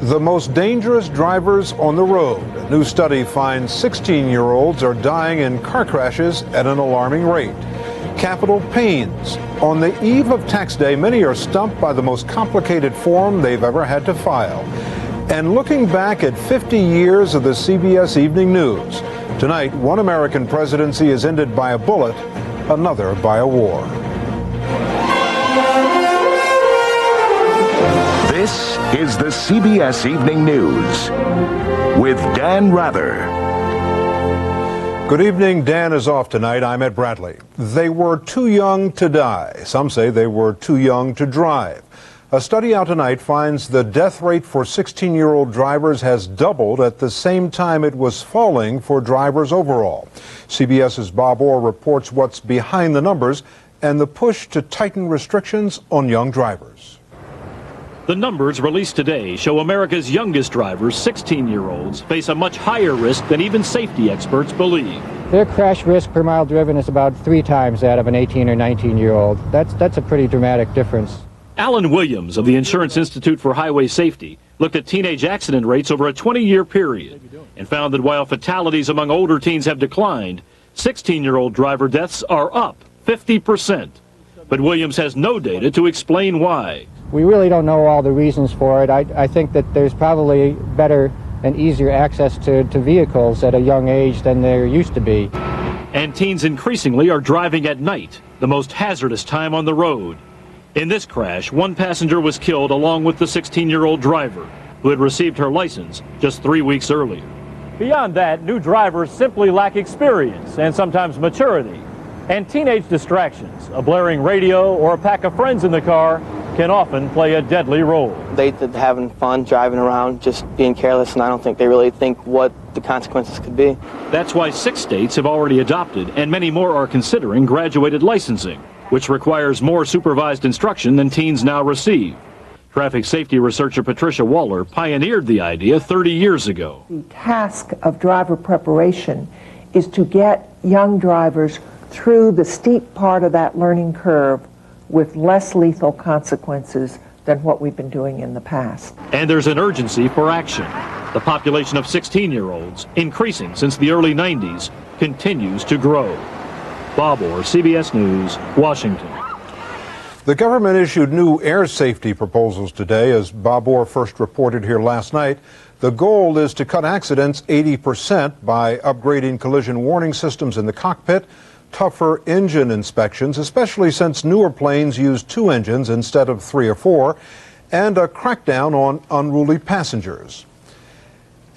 The most dangerous drivers on the road. A new study finds 16-year-olds are dying in car crashes at an alarming rate. Capital pains. On the eve of tax day, many are stumped by the most complicated form they've ever had to file. And looking back at 50 years of the CBS Evening News. Tonight, one American presidency is ended by a bullet, another by a war. This is the CBS Evening News with Dan Rather. Good evening. Dan is off tonight. I'm Ed Bradley. They were too young to die. Some say they were too young to drive. A study out tonight finds the death rate for 16-year-old drivers has doubled at the same time it was falling for drivers overall. CBS's Bob Orr reports what's behind the numbers and the push to tighten restrictions on young drivers. The numbers released today show America's youngest drivers, 16-year-olds, face a much higher risk than even safety experts believe. Their crash risk per mile driven is about 3 times that of an 18 or 19-year-old. That's a pretty dramatic difference. Alan Williams of the Insurance Institute for Highway Safety looked at teenage accident rates over a 20-year period and found that while fatalities among older teens have declined, 16-year-old driver deaths are up 50%. But Williams has no data to explain why. We really don't know all the reasons for it. I think that there's probably better and easier access to vehicles at a young age than there used to be. And teens increasingly are driving at night, the most hazardous time on the road. In this crash, one passenger was killed along with the 16-year-old driver, who had received her license just 3 weeks earlier. Beyond that, new drivers simply lack experience and sometimes maturity. And teenage distractions, a blaring radio or a pack of friends in the car, can often play a deadly role. They're having fun driving around, just being careless, and I don't think they really think what the consequences could be. That's why 6 states have already adopted, and many more are considering graduated licensing, which requires more supervised instruction than teens now receive. Traffic safety researcher Patricia Waller pioneered the idea 30 years ago. The task of driver preparation is to get young drivers through the steep part of that learning curve with less lethal consequences than what we've been doing in the past. And there's an urgency for action. The population of 16-year-olds, increasing since the early 90s, continues to grow. Bob Orr, CBS News, Washington. The government issued new air safety proposals today, as Bob Orr first reported here last night. The goal is to cut accidents 80% by upgrading collision warning systems in the cockpit, tougher engine inspections, especially since newer planes use 2 engines instead of 3 or 4, and a crackdown on unruly passengers.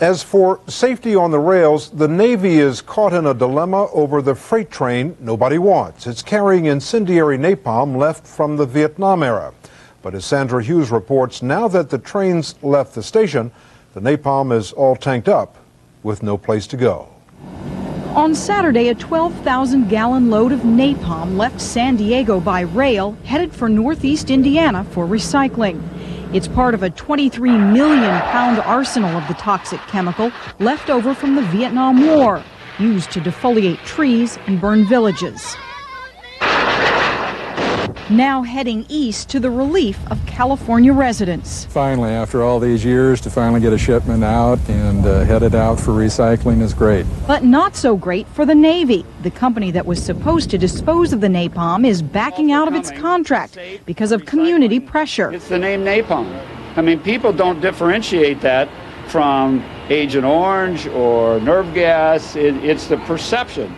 As for safety on the rails, the Navy is caught in a dilemma over the freight train nobody wants. It's carrying incendiary napalm left from the Vietnam era. But as Sandra Hughes reports, now that the train's left the station, the napalm is all tanked up with no place to go. On Saturday, a 12,000-gallon load of napalm left San Diego by rail, headed for northeast Indiana for recycling. It's part of a 23 million-pound arsenal of the toxic chemical left over from the Vietnam War, used to defoliate trees and burn villages. Now heading east to the relief of California residents. Finally, after all these years, to finally get a shipment out and headed out for recycling is great. But not so great for the Navy. The company that was supposed to dispose of the napalm is backing out of its contract because of community pressure. It's the name napalm. I mean, people don't differentiate that from Agent Orange or nerve gas. It's the perception.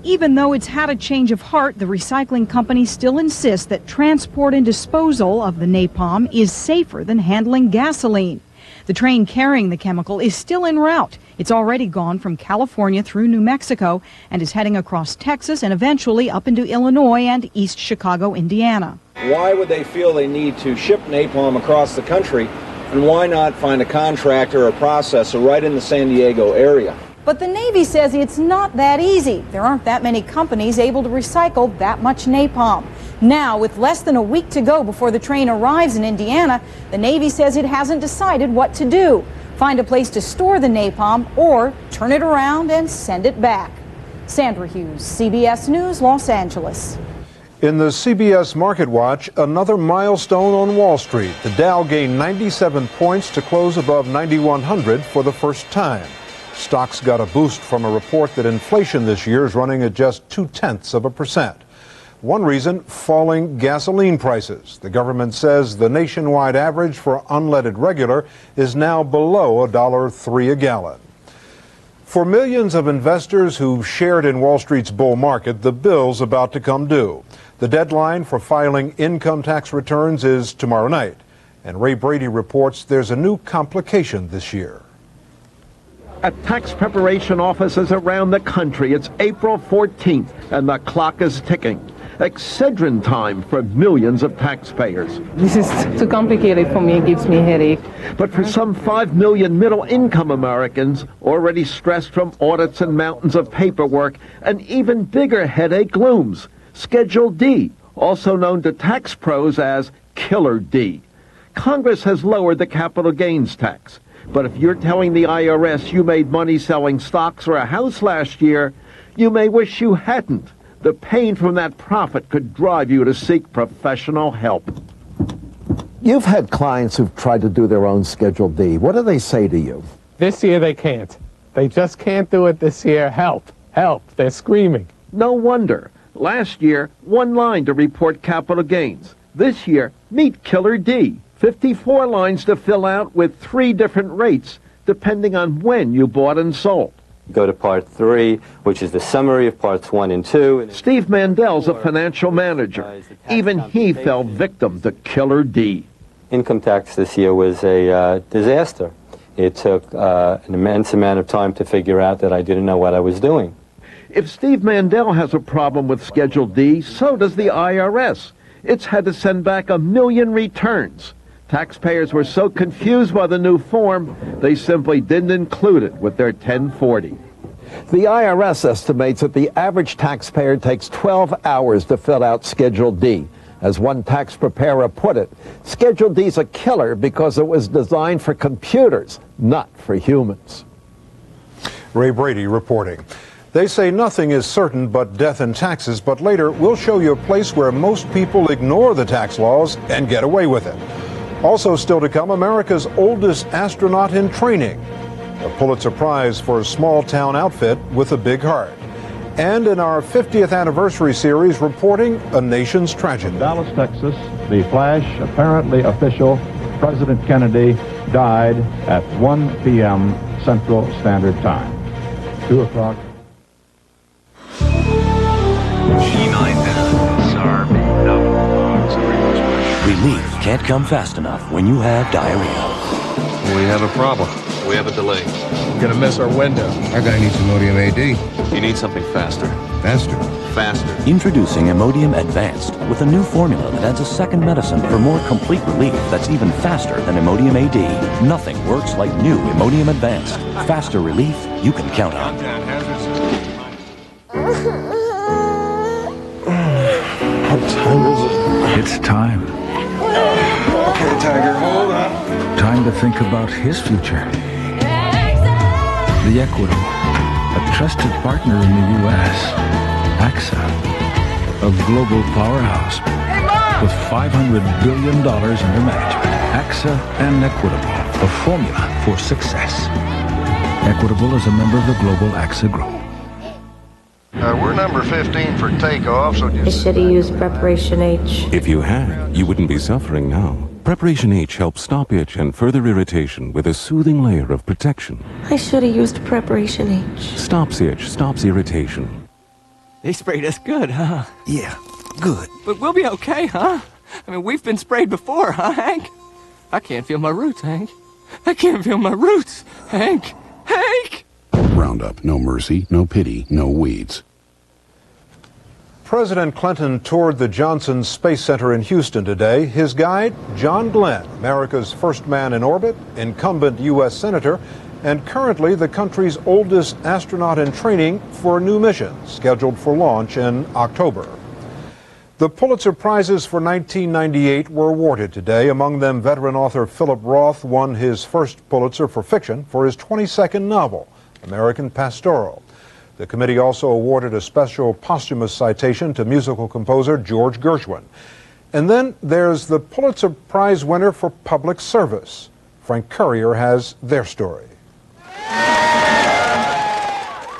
Even though it's had a change of heart, the recycling company still insists that transport and disposal of the napalm is safer than handling gasoline. The train carrying the chemical is still en route. It's already gone from California through New Mexico and is heading across Texas and eventually up into Illinois and East Chicago, Indiana. Why would they feel they need to ship napalm across the country, and why not find a contractor or processor right in the San Diego area? But the Navy says it's not that easy. There aren't that many companies able to recycle that much napalm. Now, with less than a week to go before the train arrives in Indiana, the Navy says it hasn't decided what to do. Find a place to store the napalm or turn it around and send it back. Sandra Hughes, CBS News, Los Angeles. In the CBS Market Watch, another milestone on Wall Street. The Dow gained 97 points to close above 9,100 for the first time. Stocks got a boost from a report that inflation this year is running at just 0.2%. One reason, falling gasoline prices. The government says the nationwide average for unleaded regular is now below $1.03 a gallon. For millions of investors who shared in Wall Street's bull market, the bill's about to come due. The deadline for filing income tax returns is tomorrow night. And Ray Brady reports there's a new complication this year. At tax preparation offices around the country, it's April 14th, and the clock is ticking. Excedrin time for millions of taxpayers. This is too complicated for me. It gives me a headache. But for some 5 million middle-income Americans, already stressed from audits and mountains of paperwork, an even bigger headache looms. Schedule D, also known to tax pros as Killer D. Congress has lowered the capital gains tax. But if you're telling the IRS you made money selling stocks or a house last year, you may wish you hadn't. The pain from that profit could drive you to seek professional help. You've had clients who've tried to do their own Schedule D. What do they say to you? This year they can't. They just can't do it this year. Help! Help! They're screaming. No wonder. Last year, one line to report capital gains. This year, meet Killer D. 54 lines to fill out with 3 different rates, depending on when you bought and sold. Go to Part 3, which is the summary of Parts 1 and 2. Steve Mandel's a financial manager. Even he fell victim to Killer D. Income tax this year was a disaster. It took an immense amount of time to figure out that I didn't know what I was doing. If Steve Mandel has a problem with Schedule D, so does the IRS. It's had to send back 1 million returns. Taxpayers were so confused by the new form, they simply didn't include it with their 1040. The IRS estimates that the average taxpayer takes 12 hours to fill out Schedule D. As one tax preparer put it, Schedule D's a killer because it was designed for computers, not for humans. Ray Brady reporting. They say nothing is certain but death and taxes, but later we'll show you a place where most people ignore the tax laws and get away with it. Also still to come, America's oldest astronaut in training. A Pulitzer Prize for a small-town outfit with a big heart. And in our 50th anniversary series, reporting a nation's tragedy. Dallas, Texas, the flash, apparently official, President Kennedy died at 1 p.m. Central Standard Time. 2 o'clock. Relief can't come fast enough when you have diarrhea. We have a problem. We have a delay. We're gonna miss our window. Our guy needs Imodium AD. You need something faster. Faster? Faster. Introducing Imodium Advanced with a new formula that adds a second medicine for more complete relief that's even faster than Imodium AD. Nothing works like new Imodium Advanced. Faster relief you can count on. What time is it? It's time. Okay, Tiger, hold on. Time to think about his future. The Equitable, a trusted partner in the U.S. AXA, a global powerhouse with $500 billion under management. AXA and Equitable, the formula for success. Equitable is a member of the global AXA Group. We're number 15 for takeoff, so just... I should have used Preparation H. If you had, you wouldn't be suffering now. Preparation H helps stop itch and further irritation with a soothing layer of protection. I should have used Preparation H. Stops itch, stops irritation. They sprayed us good, huh? Yeah, good. But we'll be okay, huh? I mean, we've been sprayed before, huh, Hank? I can't feel my roots, Hank. I can't feel my roots, Hank. Hank! Roundup, no mercy, no pity, no weeds. President Clinton toured the Johnson Space Center in Houston today. His guide, John Glenn, America's first man in orbit, incumbent U.S. Senator, and currently the country's oldest astronaut in training for a new mission scheduled for launch in October. The Pulitzer Prizes for 1998 were awarded today. Among them, veteran author Philip Roth won his first Pulitzer for fiction for his 22nd novel, American Pastoral. The committee also awarded a special posthumous citation to musical composer George Gershwin. And then there's the Pulitzer Prize winner for public service. Frank Currier has their story.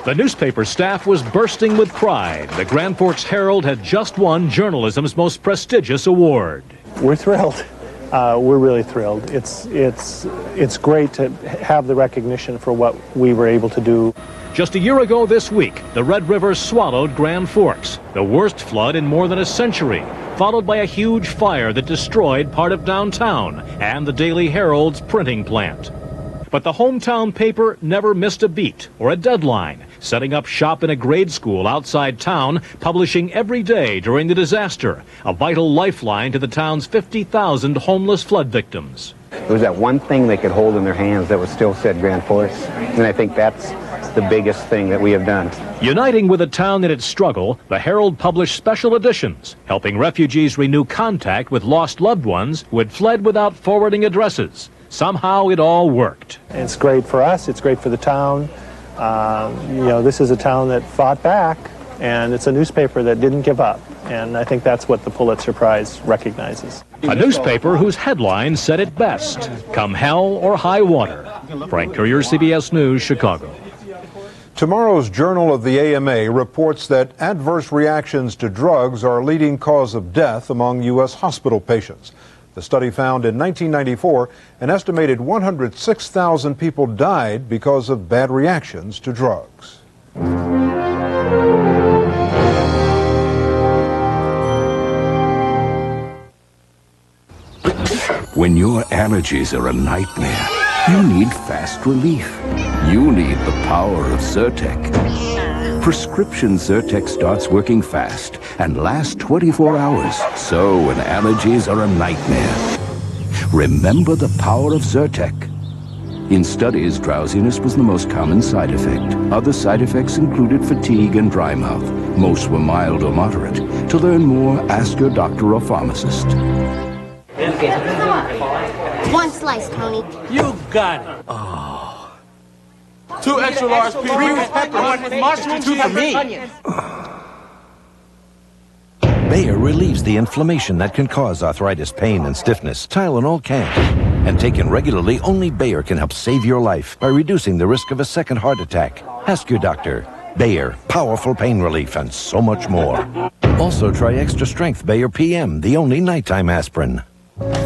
The newspaper staff was bursting with pride. The Grand Forks Herald had just won journalism's most prestigious award. We're thrilled. We're really thrilled. It's great to have the recognition for what we were able to do. Just a year ago this week, the Red River swallowed Grand Forks, the worst flood in more than a century, followed by a huge fire that destroyed part of downtown and the Daily Herald's printing plant. But the hometown paper never missed a beat or a deadline, setting up shop in a grade school outside town, publishing every day during the disaster, a vital lifeline to the town's 50,000 homeless flood victims. It was that one thing they could hold in their hands that was still said Grand Forks, and I think that's the biggest thing that we have done. Uniting with a town in its struggle, the Herald published special editions, helping refugees renew contact with lost loved ones who had fled without forwarding addresses. Somehow it all worked. It's great for us. It's great for the town. This is a town that fought back, and it's a newspaper that didn't give up. And I think that's what the Pulitzer Prize recognizes. A newspaper whose headline said it best, come hell or high water. Frank Currier, CBS News, Chicago. Tomorrow's Journal of the AMA reports that adverse reactions to drugs are a leading cause of death among U.S. hospital patients. The study found in 1994 an estimated 106,000 people died because of bad reactions to drugs. When your allergies are a nightmare, you need fast relief. You need the power of Zyrtec. Prescription Zyrtec starts working fast and lasts 24 hours. So when allergies are a nightmare, remember the power of Zyrtec. In studies, drowsiness was the most common side effect. Other side effects included fatigue and dry mouth. Most were mild or moderate. To learn more, ask your doctor or pharmacist. One slice, Tony. You got it. Oh. 2 extra large pizza. 3 with pepper. 1 with mushrooms. 2 for me. Bayer relieves the inflammation that can cause arthritis, pain, and stiffness. Tylenol can't. And taken regularly, only Bayer can help save your life by reducing the risk of a second heart attack. Ask your doctor. Bayer, powerful pain relief, and so much more. Also try Extra Strength Bayer PM, the only nighttime aspirin.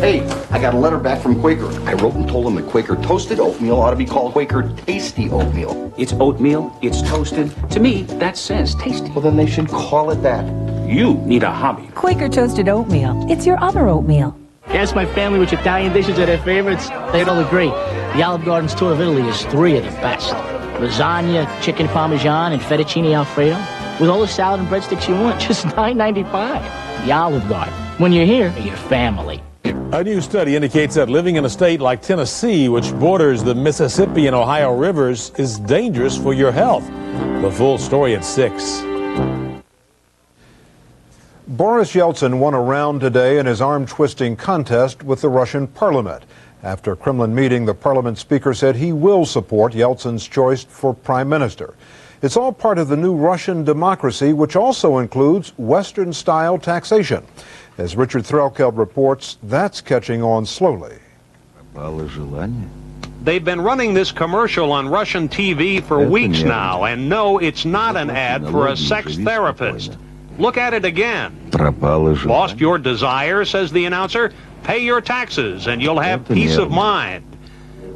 Hey, I got a letter back from Quaker. I wrote and told them that Quaker toasted oatmeal ought to be called Quaker tasty oatmeal. It's oatmeal, it's toasted. To me, that says tasty. Well, then they should call it that. You need a hobby. Quaker toasted oatmeal. It's your other oatmeal. Ask my family which Italian dishes are their favorites. They'd all agree. The Olive Garden's tour of Italy is 3 of the best. Lasagna, chicken parmesan, and fettuccine alfredo. With all the salad and breadsticks you want, just $9.95. The Olive Garden. When you're here, you're family. A new study indicates that living in a state like Tennessee, which borders the Mississippi and Ohio rivers, is dangerous for your health. The full story at 6. Boris Yeltsin won a round today in his arm-twisting contest with the Russian parliament. After a Kremlin meeting, the parliament speaker said he will support Yeltsin's choice for prime minister. It's all part of the new Russian democracy, which also includes Western-style taxation. As Richard Threlkeld reports, that's catching on slowly. They've been running this commercial on Russian TV for weeks now, and no, it's not an ad for a sex therapist. Look at it again. Lost your desire, says the announcer? Pay your taxes and you'll have peace of mind.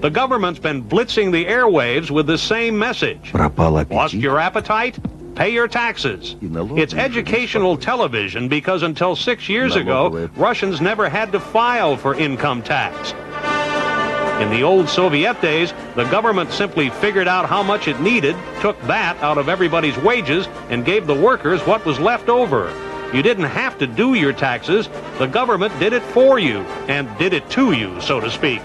The government's been blitzing the airwaves with the same message. Lost your appetite? Pay your taxes. It's educational television because until 6 years ago, Russians never had to file for income tax. In the old Soviet days, the government simply figured out how much it needed, took that out of everybody's wages, and gave the workers what was left over. You didn't have to do your taxes. The government did it for you, and did it to you, so to speak.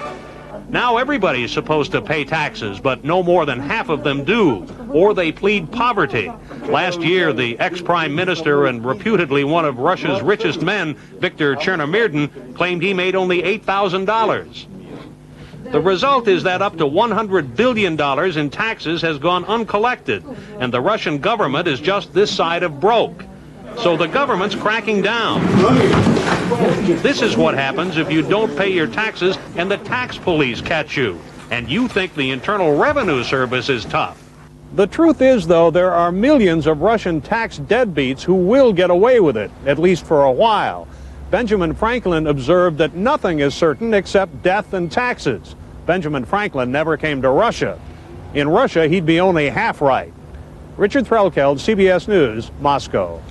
Now everybody's supposed to pay taxes, but no more than half of them do, or they plead poverty. Last year, the ex-prime minister and reputedly one of Russia's richest men, Viktor Chernomyrdin, claimed he made only $8,000. The result is that up to $100 billion in taxes has gone uncollected, and the Russian government is just this side of broke. So the government's cracking down. This is what happens if you don't pay your taxes and the tax police catch you, and you think the Internal Revenue Service is tough. The truth is, though, there are millions of Russian tax deadbeats who will get away with it, at least for a while. Benjamin Franklin observed that nothing is certain except death and taxes. Benjamin Franklin never came to Russia. In Russia, he'd be only half right. Richard Threlkeld, CBS News, Moscow.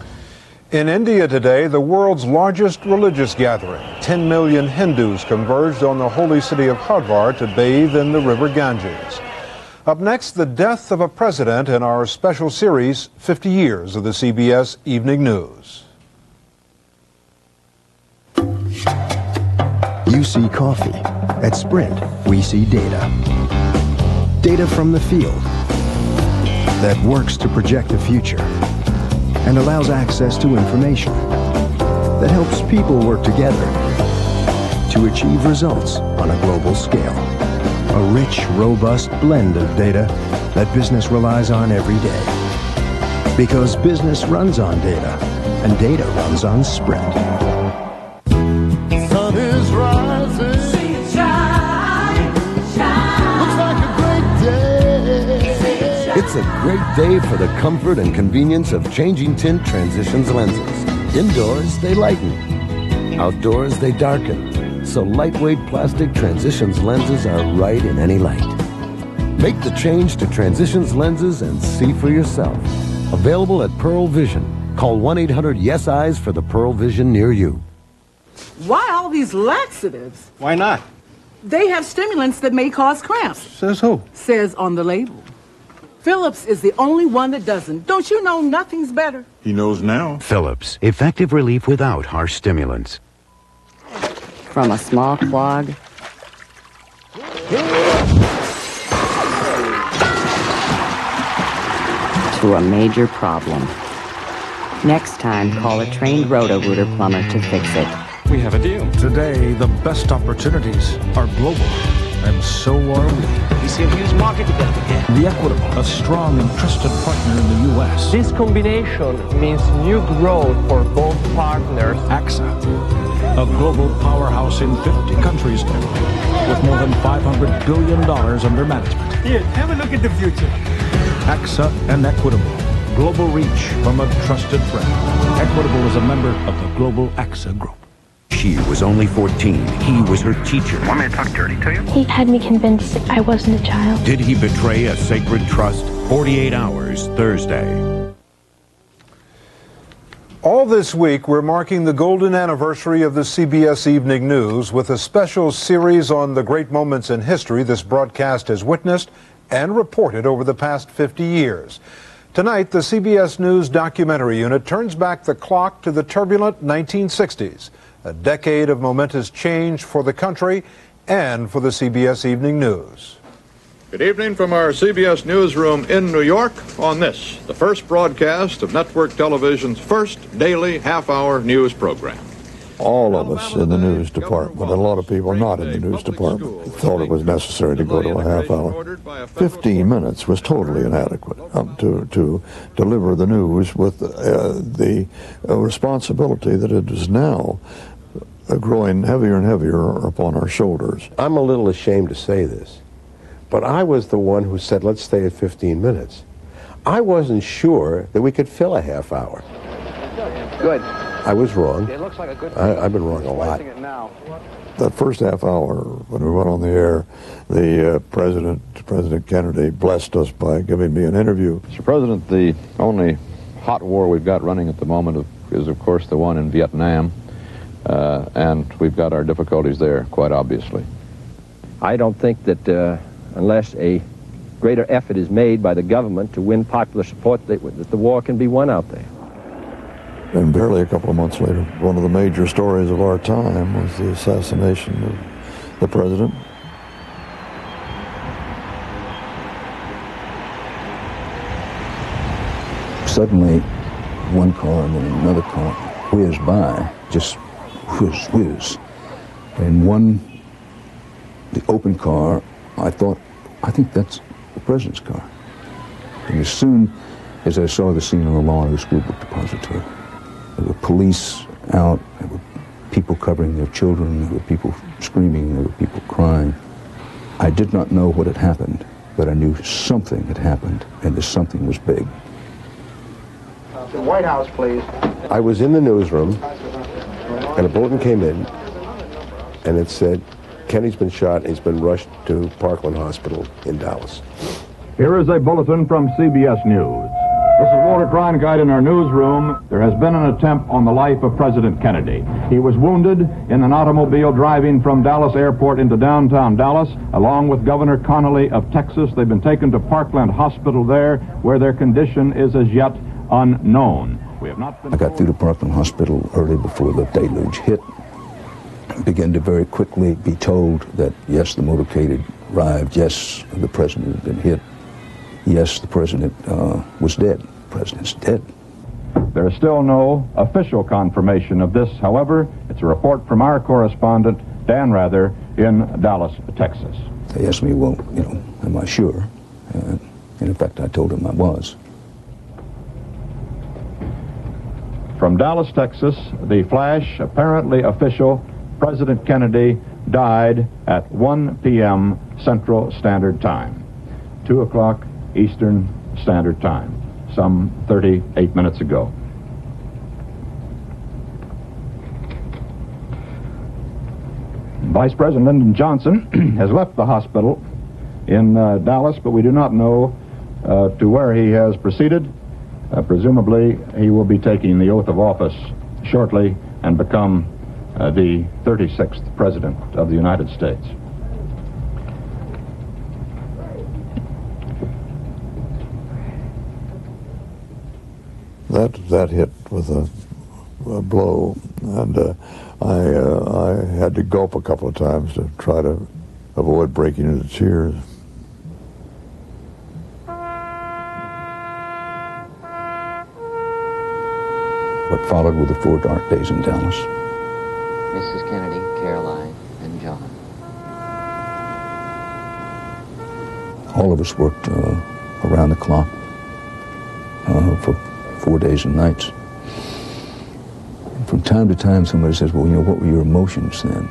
In India today, the world's largest religious gathering. 10 million Hindus converged on the holy city of Hardwar to bathe in the river Ganges. Up next, the death of a president in our special series, 50 Years of the CBS Evening News. You see coffee. At Sprint, we see data. Data from the field that works to project the future and allows access to information that helps people work together to achieve results on a global scale. A rich, robust blend of data that business relies on every day. Because business runs on data, and data runs on Sprint. Sun is rising. See it shine, shine. Looks like a great day. It's a great day for the comfort and convenience of changing tint Transitions lenses. Indoors, they lighten. Outdoors, they darken. So lightweight plastic Transitions lenses are right in any light. Make the change to Transitions lenses and see for yourself. Available at Pearl Vision. Call 1-800-YES-EYES for the Pearl Vision near you. Why all these laxatives? Why not? They have stimulants that may cause cramps. Says who? Says on the label. Phillips is the only one that doesn't. Don't you know nothing's better? He knows now. Phillips, effective relief without harsh stimulants. From a small clog to a major problem. Next time, call a trained Roto-Rooter plumber to fix it. We have a deal. Today, the best opportunities are global, and so are we. We see a huge market developing here. The Equitable, a strong and trusted partner in the U.S. This combination means new growth for both partners. AXA, a global powerhouse in 50 countries with more than $500 billion under management. Here, have a look at the future. AXA and Equitable. Global reach from a trusted friend. Equitable is a member of the Global AXA Group. She was only 14. He was her teacher. Want me to talk dirty to you? He had me convinced I wasn't a child. Did he betray a sacred trust? 48 Hours, Thursday. All this week, we're marking the golden anniversary of the CBS Evening News with a special series on the great moments in history this broadcast has witnessed and reported over the past 50 years. Tonight, the CBS News documentary unit turns back the clock to the turbulent 1960s, a decade of momentous change for the country and for the CBS Evening News. Good evening from our CBS newsroom in New York on this, the first broadcast of network television's first daily half-hour news program. All of us in the news department, and a lot of people not in the news department, thought it was necessary to go to a half hour. 15 minutes was totally inadequate to deliver the news with the responsibility that it is now growing heavier and heavier upon our shoulders. I'm a little ashamed to say this, but I was the one who said, let's stay at 15 minutes. I wasn't sure that we could fill a half hour. Good. I was wrong. It looks like a good I've been wrong a lot. That first half hour, when we went on the air, the President Kennedy, blessed us by giving me an interview. Mr. President, the only hot war we've got running at the moment is, of course, the one in Vietnam, and we've got our difficulties there, quite obviously. I don't think that unless a greater effort is made by the government to win popular support, that the war can be won out there. And barely a couple of months later, one of the major stories of our time was the assassination of the president. Suddenly, one car and then another car whizzed by, just whiz, whiz. In one the open car, I think that's the president's car. And as soon as I saw the scene on the lawn of the school book depository, there were police out, there were people covering their children, there were people screaming, there were people crying. I did not know what had happened, but I knew something had happened, and this something was big. The White House, please. I was in the newsroom, and a bulletin came in, and it said, Kennedy's been shot and he's been rushed to Parkland Hospital in Dallas. Here is a bulletin from CBS News. This is Walter Cronkite in our newsroom. There has been an attempt on the life of President Kennedy. He was wounded in an automobile driving from Dallas Airport into downtown Dallas, along with Governor Connolly of Texas. They've been taken to Parkland Hospital there, where their condition is as yet unknown. We have not been I got through to Parkland Hospital early before the deluge hit. Began to very quickly be told that, yes, the motorcade had arrived, yes, the president had been hit, yes, the president was dead. The president's dead. There is still no official confirmation of this. However, it's a report from our correspondent, Dan Rather, in Dallas, Texas. They asked me, well, you know, am I sure? And in fact, I told him I was. From Dallas, Texas, the flash, apparently official, President Kennedy died at 1 p.m. Central Standard Time, 2 o'clock Eastern Standard Time, some 38 minutes ago. Vice President Lyndon Johnson has left the hospital in Dallas, but we do not know to where he has proceeded. Presumably, he will be taking the oath of office shortly and become the 36th President of the United States. That hit with a blow, and I had to gulp a couple of times to try to avoid breaking into tears. What followed were the 4 dark days in Dallas. Mrs. Kennedy, Caroline, and John. All of us worked around the clock for 4 days and nights. And from time to time, somebody says, well, you know, what were your emotions then?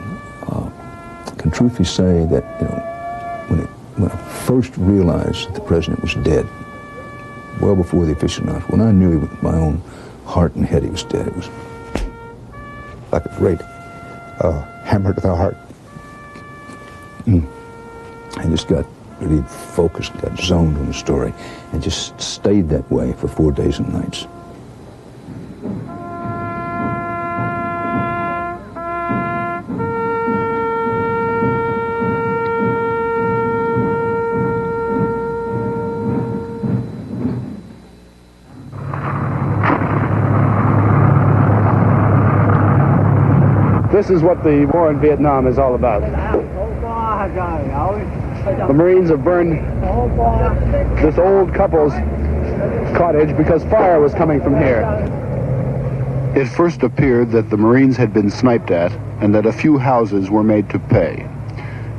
I can truthfully say that, you know, when I first realized that the president was dead, well before the official announcement, when I knew with my own heart and head he was dead, it was like a great hammer to the heart. I just got really focused, got zoned on the story, and just stayed that way for 4 days and nights. This is what the war in Vietnam is all about. The Marines have burned this old couple's cottage because fire was coming from here. It first appeared that the Marines had been sniped at and that a few houses were made to pay.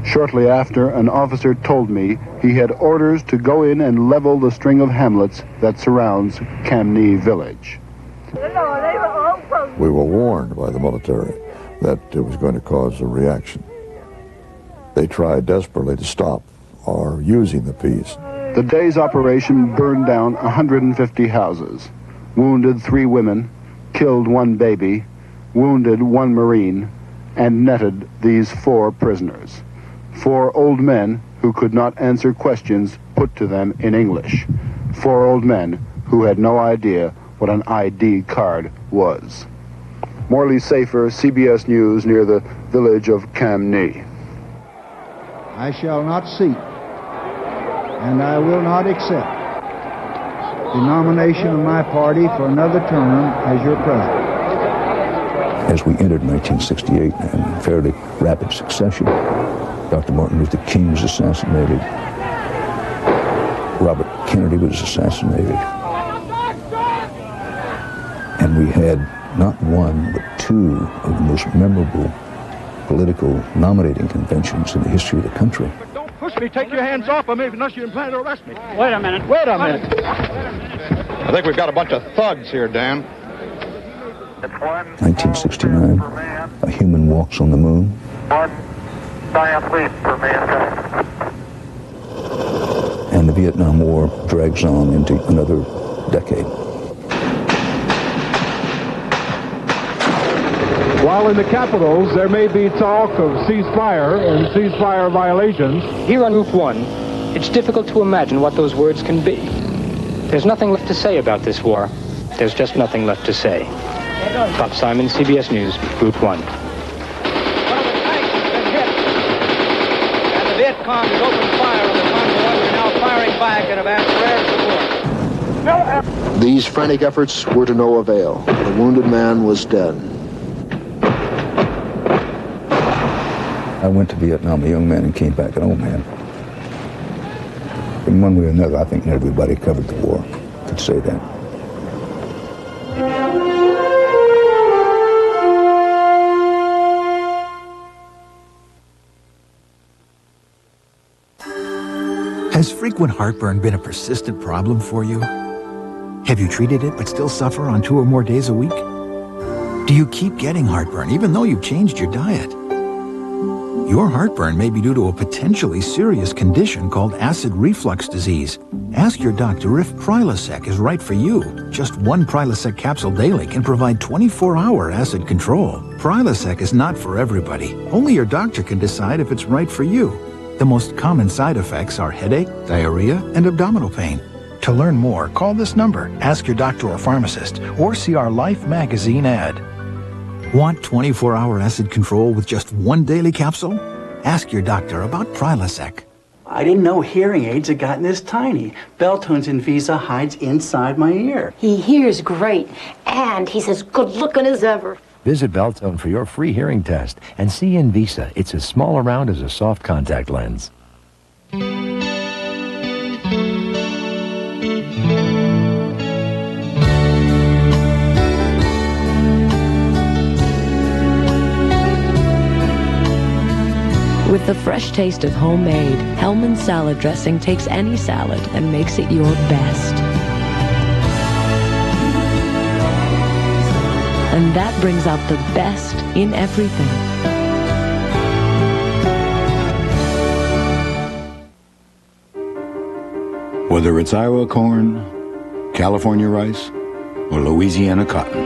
Shortly after, an officer told me he had orders to go in and level the string of hamlets that surrounds Cam Nhi village. We were warned by the military that it was going to cause a reaction. They tried desperately to stop our using the piece. The day's operation burned down 150 houses, wounded 3 women, killed 1 baby, wounded 1 Marine, and netted these 4 prisoners. 4 old men who could not answer questions put to them in English. 4 old men who had no idea what an ID card was. Morley Safer, CBS News, near the village of Cam Nhi. I shall not seek, and I will not accept the nomination of my party for another term as your president. As we entered 1968 in fairly rapid succession, Dr. Martin Luther King was assassinated, Robert Kennedy was assassinated, and we had not 1, but 2 of the most memorable political nominating conventions in the history of the country. Don't push me. Take your hands off of me unless you plan to arrest me. Wait a minute. Wait a minute. I think we've got a bunch of thugs here, Dan. 1969, a human walks on the moon. 1 giant leap for mankind. And the Vietnam War drags on into another decade. While in the capitals, there may be talk of ceasefire and ceasefire violations. Here on Route 1, it's difficult to imagine what those words can be. There's nothing left to say about this war. There's just nothing left to say. Bob Simon, CBS News, Route 1. One of the tanks has been hit, and the Viet Cong has opened fire on the convoy. We're now firing back and have asked rare support. These frantic efforts were to no avail. The wounded man was dead. I went to Vietnam a young man and came back an old man. In one way or another, I think everybody covered the war could say that. Has frequent heartburn been a persistent problem for you? Have you treated it but still suffer on 2 or more days a week? Do you keep getting heartburn even though you've changed your diet? Your heartburn may be due to a potentially serious condition called acid reflux disease. Ask your doctor if Prilosec is right for you. Just 1 Prilosec capsule daily can provide 24-hour acid control. Prilosec is not for everybody. Only your doctor can decide if it's right for you. The most common side effects are headache, diarrhea, and abdominal pain. To learn more, call this number, ask your doctor or pharmacist, or see our Life magazine ad. Want 24-hour acid control with just 1 daily capsule? Ask your doctor about Prilosec. I didn't know hearing aids had gotten this tiny. Beltone's Invisa hides inside my ear. He hears great, and he's as good looking as ever. Visit Beltone for your free hearing test and see Invisa. It's as small around as a soft contact lens. With the fresh taste of homemade, Hellman's salad dressing takes any salad and makes it your best. And that brings out the best in everything. Whether it's Iowa corn, California rice, or Louisiana cotton,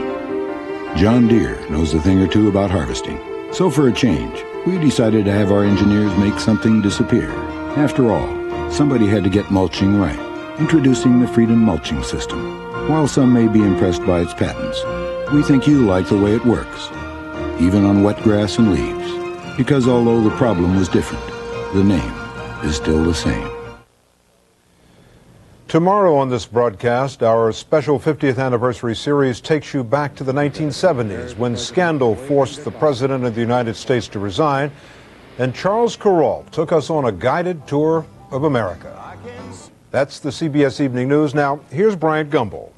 John Deere knows a thing or two about harvesting. So for a change, we decided to have our engineers make something disappear. After all, somebody had to get mulching right. Introducing the Freedom Mulching System. While some may be impressed by its patents, we think you like the way it works, even on wet grass and leaves. Because although the problem was different, the name is still the same. Tomorrow on this broadcast, our special 50th anniversary series takes you back to the 1970s when scandal forced the President of the United States to resign, and Charles Kuralt took us on a guided tour of America. That's the CBS Evening News. Now, here's Bryant Gumbel.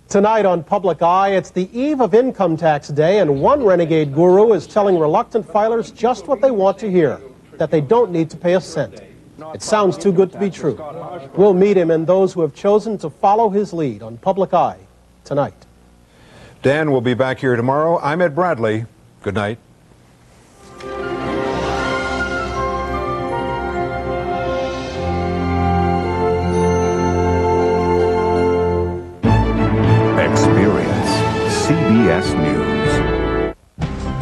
Tonight on Public Eye, it's the eve of Income Tax Day, and one renegade guru is telling reluctant filers just what they want to hear, that they don't need to pay a cent. It sounds too good to be true. We'll meet him and those who have chosen to follow his lead on Public Eye tonight. Dan will be back here tomorrow. I'm Ed Bradley. Good night. Experience CBS News.